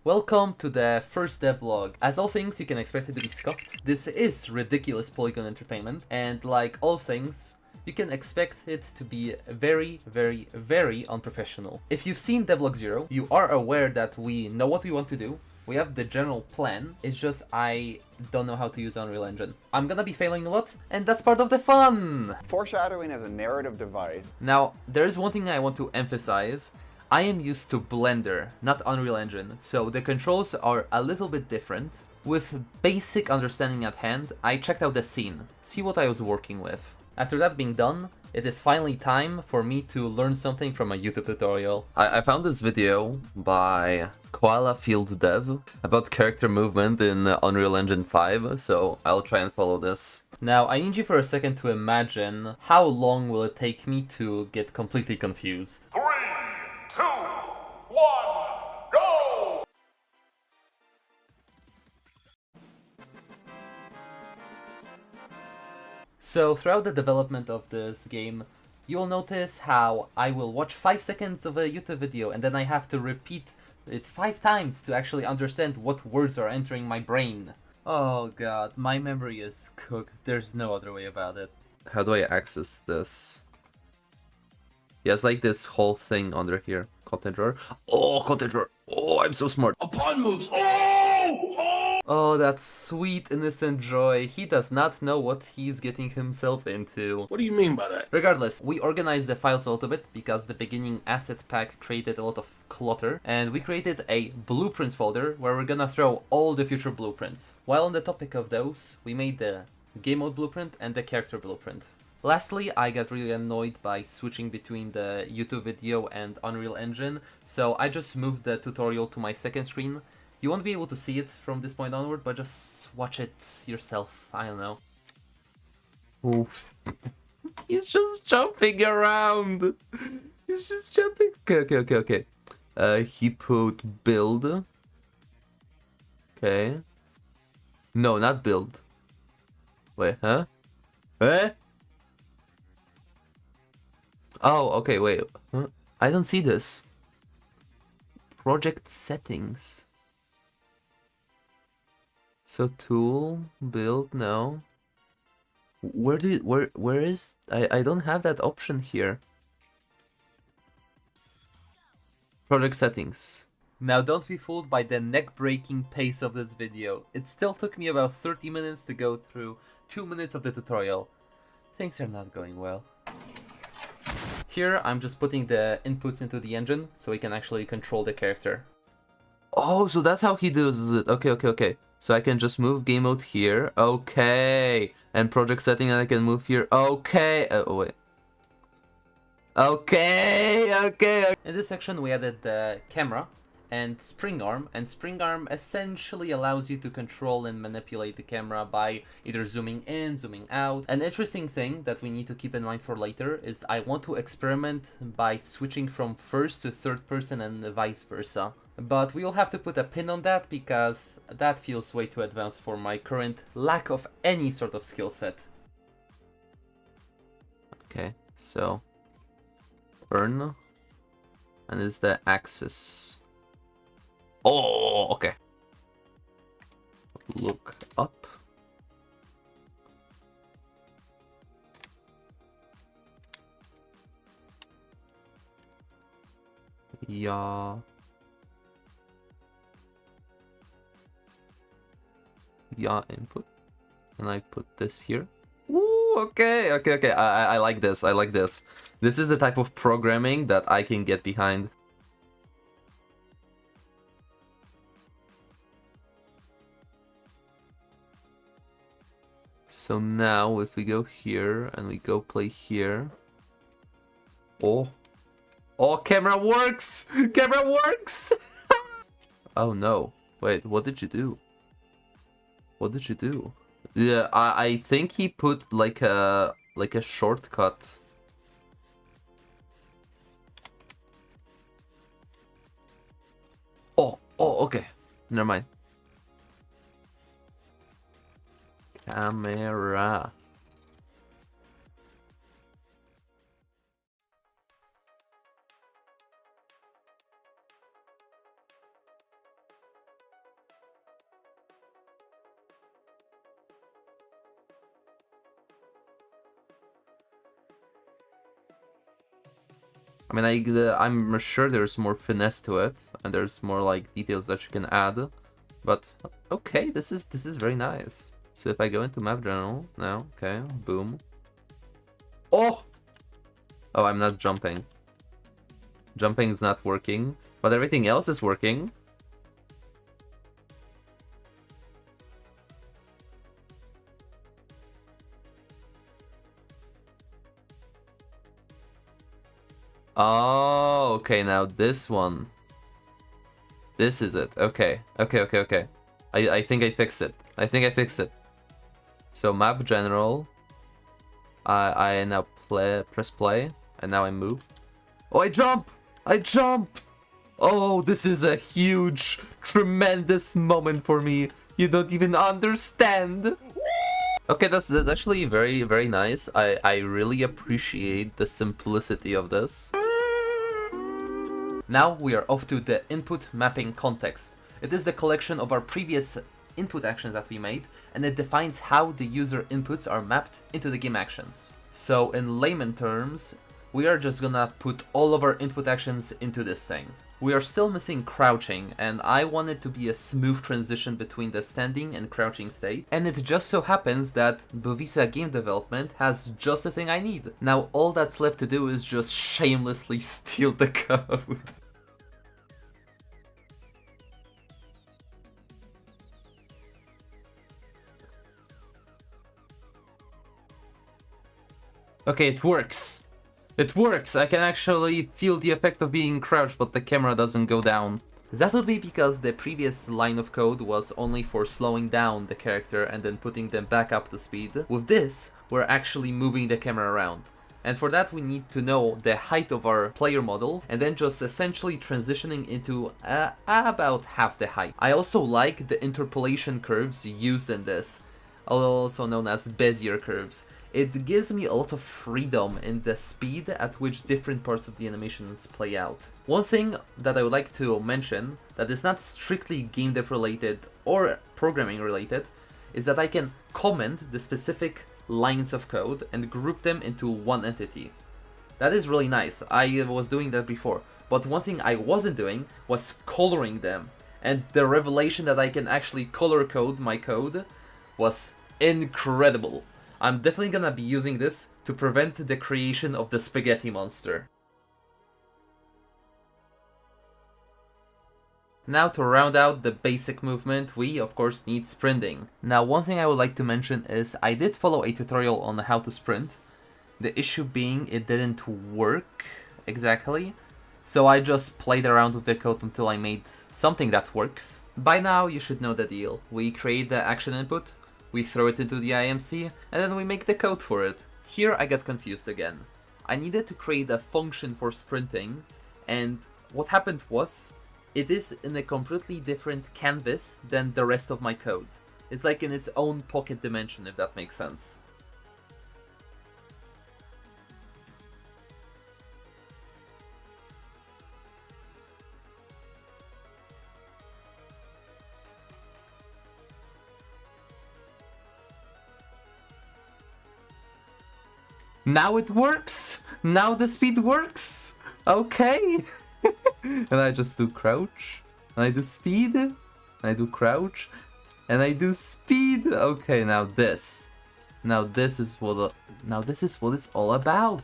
Welcome to the first devlog. As all things, you can expect it to be scuffed. This is ridiculous polygon entertainment, and like all things, you can expect it to be very, very, very unprofessional. If you've seen Devlog 0, you are aware that we know what we want to do. We have the general plan, it's just I don't know how to use Unreal Engine. I'm gonna be failing a lot, and that's part of the fun! Foreshadowing as a narrative device. Now, there's one thing I want to emphasize. I am used to Blender, not Unreal Engine, so the controls are a little bit different. With basic understanding at hand, I checked out the scene, see what I was working with. After that being done, it is finally time for me to learn something from a YouTube tutorial. I found this video by Koala Field Dev about character movement in Unreal Engine 5, so I'll try and follow this. Now, I need you for a second to imagine how long will it take me to get completely confused. 3, 2, 1, go! So throughout the development of this game, you will notice how I will watch 5 seconds of a YouTube video and then I have to repeat it 5 times to actually understand what words are entering my brain. Oh god, my memory is cooked. There's no other way about it. How do I access this? Yeah, it's like this whole thing under here. Content drawer. Oh, content drawer. Oh, I'm so smart. Upon moves. Oh! Oh, that sweet innocent joy. He does not know what he's getting himself into. What do you mean by that? Regardless, we organized the files a little bit because the beginning asset pack created a lot of clutter, and we created a blueprints folder where we're gonna throw all the future blueprints. While on the topic of those, we made the game mode blueprint and the character blueprint. Lastly, I got really annoyed by switching between the YouTube video and Unreal Engine, so I just moved the tutorial to my second screen. You won't be able to see it from this point onward, but just watch it yourself. I don't know. Oof. He's just jumping around. He's just jumping. Okay. He put build. Okay. No, not build. Wait, huh? Eh? Oh, okay, wait. Huh? I don't see this. Project settings. So tool, build, no. Where is I don't have that option here. Project settings. Now don't be fooled by the neck-breaking pace of this video. It still took me about 30 minutes to go through 2 minutes of the tutorial. Things are not going well. Here I'm just putting the inputs into the engine so we can actually control the character. Oh, so that's how he does it. Okay. So I can just move game mode here. Okay. And project setting, and I can move here. Okay. Oh, wait. Okay. In this section, we added the camera and spring arm. And spring arm essentially allows you to control and manipulate the camera by either zooming in, zooming out. An interesting thing that we need to keep in mind for later is I want to experiment by switching from first to third person and vice versa. But we'll have to put a pin on that because that feels way too advanced for my current lack of any sort of skill set. Okay, so earn, and is the axis. Oh, okay. Look up. Yeah. Input, and I put this here. Ooh, okay. I like this. This is the type of programming that I can get behind. So now if we go here and we go play here. Oh, camera works. Oh no, wait, what did you do? Yeah, I think he put like a shortcut. Oh, okay. Never mind. Camera. I mean, I'm sure there's more finesse to it, and there's more like details that you can add. But okay, this is very nice. So if I go into map general now, okay, boom. Oh, I'm not jumping. Jumping is not working, but everything else is working. Oh, okay, now this one. This is it. Okay. I think I fixed it. So map general. I now press play, and now I move. Oh, I jump! Oh, this is a huge, tremendous moment for me. You don't even understand. Okay, that's actually very, very nice. I really appreciate the simplicity of this. Now we are off to the input mapping context. It is the collection of our previous input actions that we made, and it defines how the user inputs are mapped into the game actions. So in layman terms, we are just gonna put all of our input actions into this thing. We are still missing crouching, and I want it to be a smooth transition between the standing and crouching state, and it just so happens that Bovisa Game Development has just the thing I need. Now all that's left to do is just shamelessly steal the code. Okay, it works. It works! I can actually feel the effect of being crouched, but the camera doesn't go down. That would be because the previous line of code was only for slowing down the character and then putting them back up to speed. With this, we're actually moving the camera around. And for that we need to know the height of our player model, and then just essentially transitioning into about half the height. I also like the interpolation curves used in this, also known as Bezier curves. It gives me a lot of freedom in the speed at which different parts of the animations play out. One thing that I would like to mention that is not strictly game dev related or programming related is that I can comment the specific lines of code and group them into one entity. That is really nice. I was doing that before, but one thing I wasn't doing was coloring them, and the revelation that I can actually color code my code was incredible. I'm definitely gonna be using this to prevent the creation of the spaghetti monster. Now to round out the basic movement, we of course need sprinting. Now one thing I would like to mention is I did follow a tutorial on how to sprint. The issue being it didn't work exactly. So I just played around with the code until I made something that works. By now you should know the deal. We create the action input, we throw it into the IMC, and then we make the code for it. Here I got confused again. I needed to create a function for sprinting, and what happened was, it is in a completely different canvas than the rest of my code. It's like in its own pocket dimension, if that makes sense. Now it works! Now the speed works! Okay! And I just do crouch, and I do speed, and I do crouch, and I do speed. Okay, now this is what it's all about.